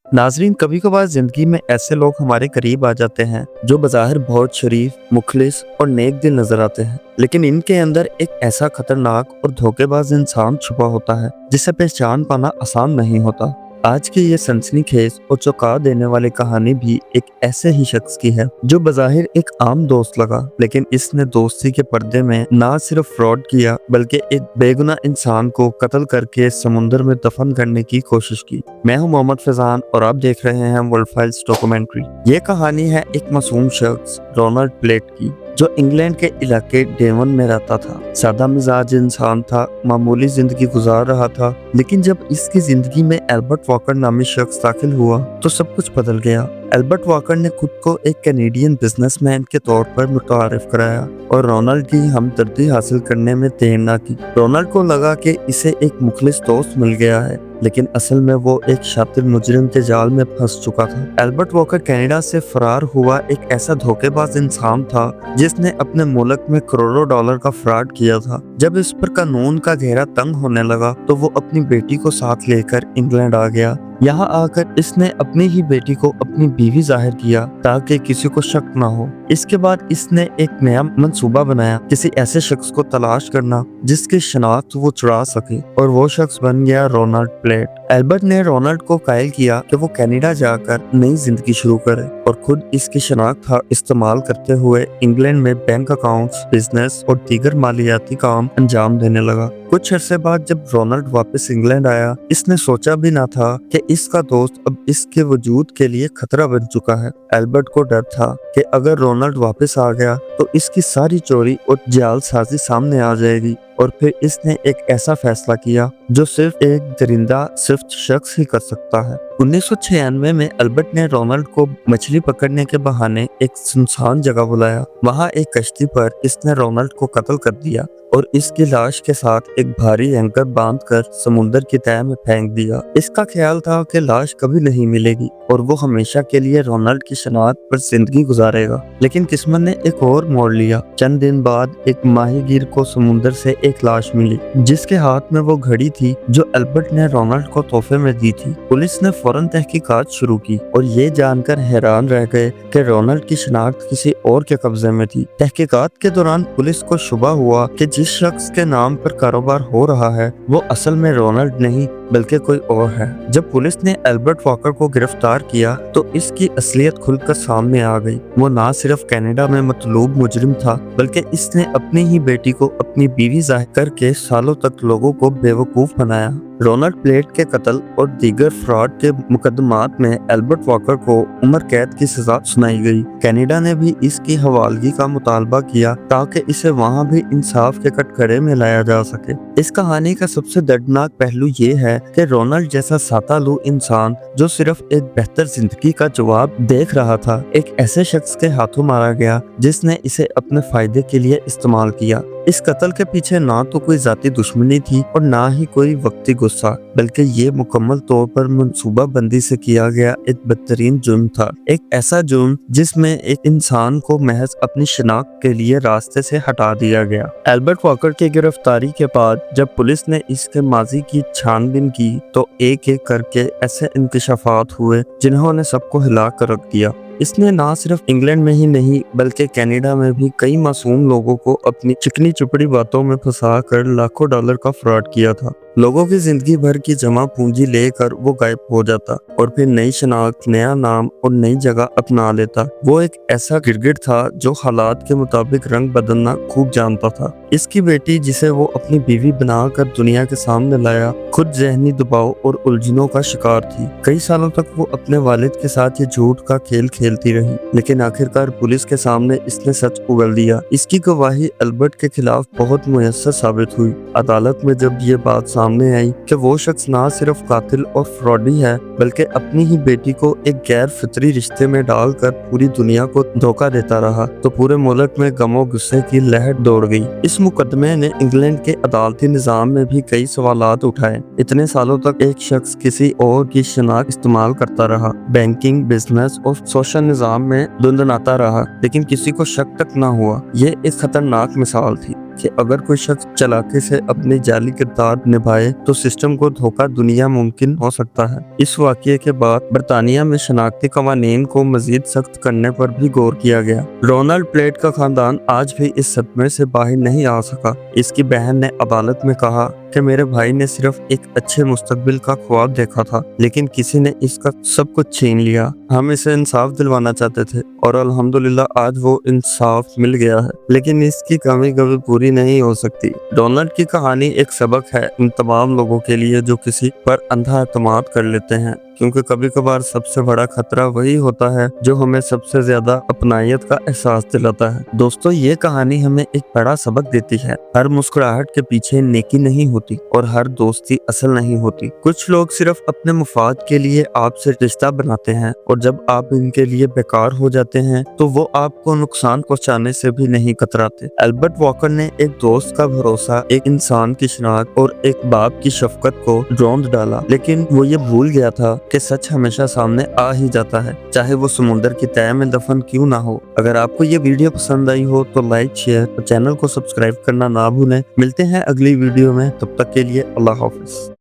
नाजरीन, कभी कभार जिंदगी में ऐसे लोग हमारे करीब आ जाते हैं जो बज़ाहिर बहुत शरीफ, मुखलिस और नेक दिल नजर आते हैं, लेकिन इनके अंदर एक ऐसा खतरनाक और धोखेबाज इंसान छुपा होता है जिसे पहचान पाना आसान नहीं होता। आज की ये सनसनीखेज और चौंका देने वाली कहानी भी एक ऐसे ही शख्स की है जो बज़ाहिर एक आम दोस्त लगा, लेकिन इसने दोस्ती के पर्दे में ना सिर्फ फ्रॉड किया बल्कि एक बेगुनाह इंसान को कत्ल करके समुंदर में दफन करने की कोशिश की। मैं हूं मोहम्मद फैजान और आप देख रहे हैं वर्ल्ड फाइल्स डॉक्यूमेंट्री। ये कहानी है एक मासूम शख्स रोनाल्ड प्लेट की, जो इंग्लैंड के इलाके डेवन में रहता था। सादा मिजाज इंसान था, मामूली जिंदगी गुजार रहा था, लेकिन जब इसकी जिंदगी में एल्बर्ट वॉकर नामी शख्स दाखिल हुआ तो सब कुछ बदल गया। एल्बर्ट वॉकर ने खुद को एक कैनेडियन बिजनेसमैन के तौर पर मुतारिफ कराया और रोनाल्ड की हमदर्दी हासिल करने में देर न की। रोनाल्ड को लगा कि इसे एक मुखलिस दोस्त मिल गया है, लेकिन असल में वो एक शातिर मुजरिम के जाल में फंस चुका था। एल्बर्ट वॉकर कनाडा से फरार हुआ एक ऐसा धोखेबाज इंसान था जिसने अपने मुल्क में करोड़ों डॉलर का फ्रॉड किया था। जब इस पर कानून का घेरा तंग होने लगा तो वो अपनी बेटी को साथ लेकर इंग्लैंड आ गया। यहाँ आकर इसने अपनी ही बेटी को अपनी बीवी जाहिर किया ताकि किसी को शक न हो। इसके बाद इसने एक नया मंसूबा बनाया, किसी ऐसे शख्स को तलाश करना जिसकी शनाख्त वो चुरा सके, और वो शख्स बन गया रोनाल्ड प्लेट। एल्बर्ट ने रोनाल्ड को कायल किया कि वो कनाडा जाकर नई जिंदगी शुरू करे और खुद इसकी शनाख्त इस्तेमाल करते हुए इंग्लैंड में बैंक अकाउंट्स, बिजनेस और दीगर मालियाती काम अंजाम देने लगा। कुछ अरसे बाद जब रोनाल्ड वापस इंग्लैंड आया, इसने सोचा भी ना था कि इसका दोस्त अब इसके वजूद के लिए खतरा बन चुका है। एल्बर्ट को डर था कि अगर रोनाल्ड वापस आ गया तो इसकी सारी चोरी और जालसाजी सामने आ जाएगी, और फिर इसने एक ऐसा फैसला किया जो सिर्फ एक दरिंदा सिर्फ शख्स ही कर सकता है। 1996 में एल्बर्ट ने रोनाल्ड को मछली पकड़ने के बहाने एक सुनसान जगह बुलाया। वहां एक कश्ती पर इसने रोनाल्ड को कत्ल कर दिया और इसकी लाश के साथ एक भारी एंकर बांधकर समुंदर की तह में फेंक दिया। इसका ख्याल था कि लाश कभी नहीं मिलेगी और वो हमेशा के लिए रोनाल्ड की शनाख्त पर जिंदगी गुजारेगा। लेकिन किस्मत ने एक और मोड़ लिया। चंद दिन बाद एक माहीगीर को समुंदर से एक लाश मिली जिसके हाथ में वो घड़ी थी जो एल्बर्ट ने रोनाल्ड को तोहफे में दी थी। पुलिस ने फौरन तहकीकात शुरू की और ये जानकर हैरान रह गए कि रोनाल्ड की शनाख्त किसी और के कब्जे में थी। तहकीकात के दौरान पुलिस को शुबा हुआ कि जिस शख्स के नाम पर कारोबार हो रहा है वो असल में रोनाल्ड नहीं बल्कि कोई और है। जब पुलिस ने एल्बर्ट वॉकर को गिरफ्तार किया तो इसकी असलियत खुलकर सामने आ गई। वो ना सिर्फ कनाडा में मतलूब मुजरिम था बल्कि इसने अपनी ही बेटी को अपनी बीवी जाहिर करके सालों तक लोगों को बेवकूफ बनाया। रोनाल्ड प्लेट के कत्ल और दीगर फ्रॉड के मुकदमात में एल्बर्ट वॉकर को उम्र कैद की सजा सुनाई गई। कनाडा ने भी इसकी हवालगी का मुतालबा किया ताकि इसे वहां भी इंसाफ के कटघरे में लाया जा सके। इस कहानी का सबसे दर्दनाक पहलू ये है कि रोनाल्ड जैसा सातालू इंसान जो सिर्फ एक बेहतर जिंदगी का जवाब देख रहा था, एक ऐसे शख्स के हाथों मारा गया जिसने इसे अपने फायदे के लिए इस्तेमाल किया। इस कत्ल के पीछे ना तो कोई जाती दुश्मनी थी और ना ही कोई वक्ती गुस्सा, बल्कि ये मुकम्मल तौर पर मंसूबा बंदी से किया गया एक बदतरीन जुर्म था। एक ऐसा जुर्म जिसमें एक इंसान को महज अपनी शनाख्त के लिए रास्ते से हटा दिया गया। एल्बर्ट वॉकर की गिरफ्तारी के बाद जब पुलिस ने इसके माजी की छानबीन की तो एक एक करके ऐसे इंकशाफात हुए जिन्होंने सबको हिला कर रख दिया। इसने ना सिर्फ इंग्लैंड में ही नहीं बल्कि कनाडा में भी कई मासूम लोगों को अपनी चिकनी चुपड़ी बातों में फंसा कर लाखों डॉलर का फ्रॉड किया था। लोगों की जिंदगी भर की जमा पूंजी लेकर वो गायब हो जाता और फिर नई शनाख्त, नया नाम और नई जगह अपना लेता। वो एक ऐसा गिरगिट था जो हालात के मुताबिक रंग बदलना खूब जानता था। इसकी बेटी, जिसे वो अपनी बीवी बनाकर दुनिया के सामने लाया, खुद जहनी दबाव और उलझनों का शिकार थी। कई सालों तक वो अपने वालिद के साथ ये झूठ का खेल खेलती रही, लेकिन आखिरकार पुलिस के सामने इसने सच उगल दिया। इसकी गवाही एल्बर्ट के खिलाफ बहुत मुयस्सर साबित हुई। अदालत में जब ये बात सामने आई कि वो शख्स ना सिर्फ कातिल और फ्रॉडी है बल्कि अपनी ही बेटी को एक गैर फितरी रिश्ते में डालकर पूरी दुनिया को धोखा देता रहा, तो पूरे मुल्क में गमो गुस्से की लहर दौड़ गई। इस मुकदमे ने इंग्लैंड के अदालती निजाम में भी कई सवालात उठाए। इतने सालों तक एक शख्स किसी और की शनाख्त इस्तेमाल करता रहा, बैंकिंग, बिजनेस और सोशल निजाम में धुंधनाता रहा, लेकिन किसी को शक तक न हुआ। ये एक खतरनाक मिसाल थी। कि अगर कोई शख्स चालाकी से अपनी जाली किरदार निभाए तो सिस्टम को धोखा दुनिया मुमकिन हो सकता है। इस वाकये के बाद बरतानिया में शनाख्ती कवानीन को मजीद सख्त करने पर भी गौर किया गया। रोनाल्ड प्लेट का खानदान आज भी इस सदमे से बाहर नहीं आ सका। इसकी बहन ने अदालत में कहा कि मेरे भाई ने सिर्फ एक अच्छे मुस्तकबिल का ख्वाब देखा था, लेकिन किसी ने इसका सब कुछ छीन लिया। हम इसे इंसाफ दिलवाना चाहते थे और अल्हम्दुलिल्लाह आज वो इंसाफ मिल गया है, लेकिन इसकी कमी कभी पूरी नहीं हो सकती। डोनाल्ड की कहानी एक सबक है उन तमाम लोगों के लिए जो किसी पर अंधा एतमाद कर लेते हैं, क्योंकि कभी कभार सबसे बड़ा खतरा वही होता है जो हमें सबसे ज्यादा अपनायत का एहसास दिलाता है। दोस्तों, ये कहानी हमें एक बड़ा सबक देती है। हर मुस्कुराहट के पीछे नेकी नहीं होती और हर दोस्ती असल नहीं होती। कुछ लोग सिर्फ अपने मुफाद के लिए आपसे रिश्ता बनाते हैं और जब आप इनके लिए बेकार हो जाते हैं तो वो आपको नुकसान पहुंचाने से भी नहीं कतराते। एल्बर्ट वॉकर ने एक दोस्त का भरोसा, एक इंसान की शनाख्त और एक बाप की शफकत को रौंद डाला, लेकिन वो ये भूल गया था कि सच हमेशा सामने आ ही जाता है, चाहे वो समुंदर की तह में दफन क्यों ना हो। अगर आपको ये वीडियो पसंद आई हो तो लाइक, शेयर और चैनल को सब्सक्राइब करना ना भूलें। मिलते हैं अगली वीडियो में, तब तक के लिए अल्लाह हाफिज।